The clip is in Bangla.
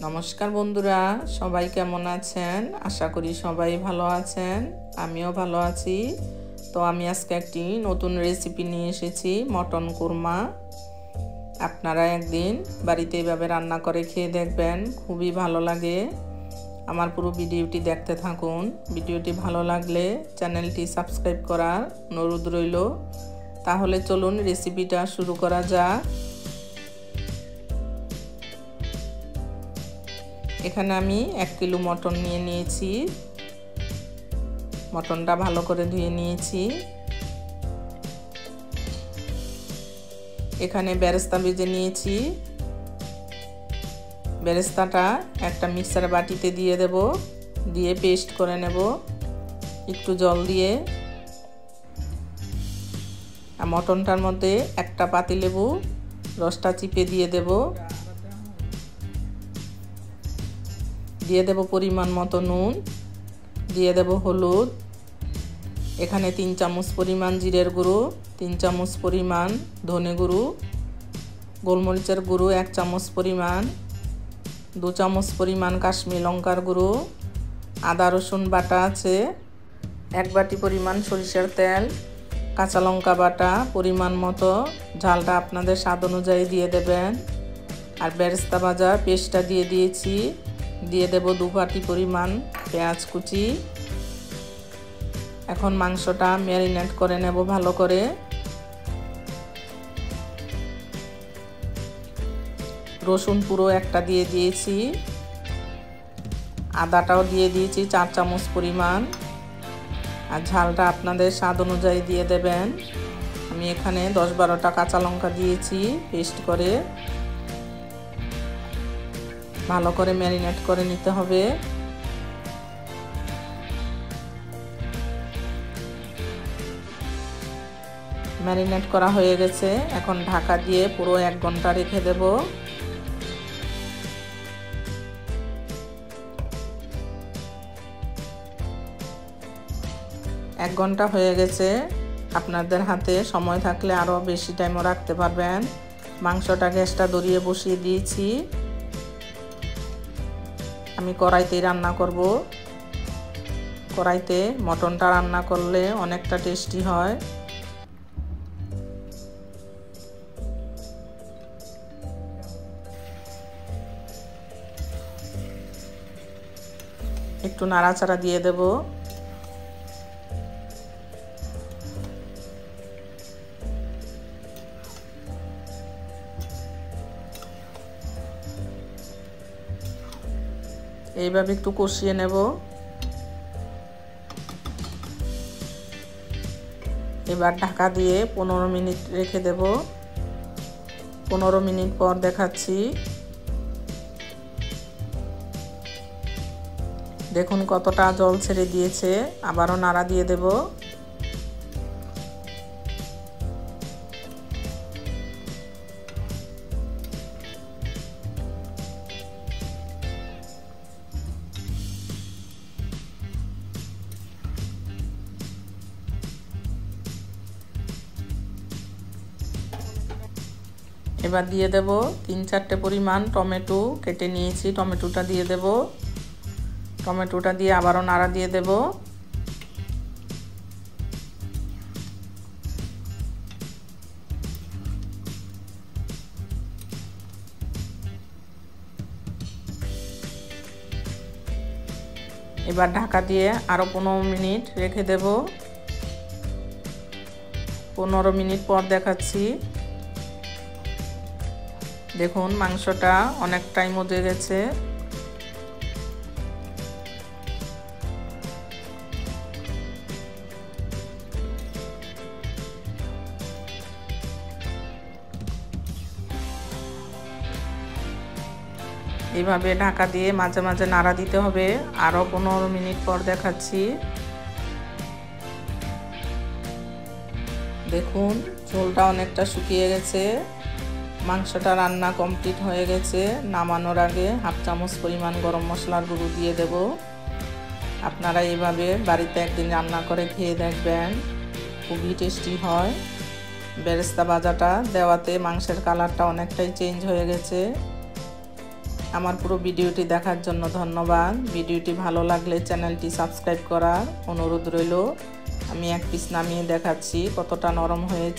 নমস্কার বন্ধুরা, সবাই কেমন আছেন? আশা করি সবাই ভালো আছেন। আমিও ভালো আছি। তো আমি আজকে একটি নতুন রেসিপি নিয়ে এসেছি, মটন কুরমা। আপনারা একদিন বাড়িতে এভাবে রান্না করে খেয়ে দেখবেন, খুবই ভালো লাগে। আমার পুরো ভিডিওটি দেখতে থাকুন। ভিডিওটি ভালো লাগলে চ্যানেলটি সাবস্ক্রাইব করার অনুরোধ রইল। তাহলে চলুন রেসিপিটা শুরু করা যাক। এখানে আমি 1 কিলো মটন নিয়ে নিয়েছি। মটনটা ভালো করে ধুয়ে নিয়েছি। এখানে বেরেস্তা ভেজে নিয়েছি। বেরেস্তাটা একটা মিক্সার বাটিতে দিয়ে দেব, দিয়ে পেস্ট করে নেব একটু জল দিয়ে। আর মটনটার মধ্যে একটা পাতিলেবু রসটা চিপে দিয়ে দেব। দিয়ে দেব পরিমাণ মতো নুন, দিয়ে দেব হলুদ। এখানে 3 চামচ পরিমাণ জিরের গুঁড়ো, 3 চামচ পরিমাণ ধনে গুঁড়ো, গোলমরিচের গুঁড়ো 1 চামচ পরিমাণ, 2 চামচ পরিমাণ কাশ্মীরি লঙ্কার গুঁড়ো, আদা রসুন বাটা আছে, 1 বাটি পরিমাণ সরিষার তেল, কাঁচা লঙ্কা বাটা পরিমাণ মতো, ঝালটা আপনাদের স্বাদ অনুযায়ী দিয়ে দেবেন। আর বেরেস্তা ভাজা পেস্টটা দিয়ে দিয়েছি। দিয়ে দেব 2 বাটি পরিমাণ পেঁয়াজ কুচি। এখন মাংসটা ম্যারিনেট করে নেব ভালো করে। রসুন পুরো একটা দিয়ে দিয়েছি, আদাটাও দিয়ে দিয়েছি 4 চামচ পরিমাণ। আর ঝালটা আপনাদের স্বাদ অনুযায়ী দিয়ে দেবেন। আমি এখানে 10-12টা কাঁচা লঙ্কা দিয়েছি পেস্ট করে। ভালো করে ম্যারিনেট করে নিতে হবে। ম্যারিনেট করা হয়ে গেছে। এখন ঢাকা দিয়ে পুরো 1 ঘন্টা রেখে দেব। এক ঘন্টা হয়ে গেছে। আপনাদের হাতে সময় থাকলে আরও বেশি টাইমও রাখতে পারবেন। মাংসটা গ্যাসটা ধরিয়ে বসিয়ে দিয়েছি। আমি কড়াইতেই রান্না করব। কড়াইতে মটনটা রান্না করলে অনেকটা টেস্টি হয়। একটু নাড়াচাড়া দিয়ে দেব। এইভাবে একটু কষিয়ে নেব। এবার ঢাকা দিয়ে 15 মিনিট রেখে দেব। 15 মিনিট পর দেখাচ্ছি। দেখুন কতটা জল ছেড়ে দিয়েছে। আবারও নাড়া দিয়ে দেব। এবার দিয়ে দেব 3-4টে পরিমাণ টমেটো কেটে নিয়েছি। টমেটোটা দিয়ে দেব। টমেটোটা দিয়ে আবারও নাড়া দিয়ে দেব। এবার ঢাকা দিয়ে আরও 15 মিনিট রেখে দেব। 15 মিনিট পর দেখাচ্ছি। দেখুন মাংসটা অনেকটাই মজে গেছে। এইভাবে ঢাকা দিয়ে মাঝে মাঝে নাড়া দিতে হবে। আরও 15 মিনিট পর দেখাচ্ছি। দেখুন ঝোলটা অনেকটা শুকিয়ে গেছে। মাংসটা রান্না কমপ্লিট হয়ে গেছে। নামানোর আগে 1/2 চামচ পরিমাণ গরম মশলার গুঁড়ো দিয়ে দেব। আপনারা এইভাবে বাড়িতে একদিন রান্না করে খেয়ে দেখবেন, খুবই টেস্টি হয়। বেরেস্তা ভাজাটা দেওয়াতে মাংসের কালারটা অনেকটাই চেঞ্জ হয়ে গেছে। আমার পুরো ভিডিওটি দেখার জন্য ধন্যবাদ। ভিডিওটি ভালো লাগলে চ্যানেলটি সাবস্ক্রাইব করার অনুরোধ রইল। আমি এক পিস নামিয়ে দেখাচ্ছি কতটা নরম হয়েছে।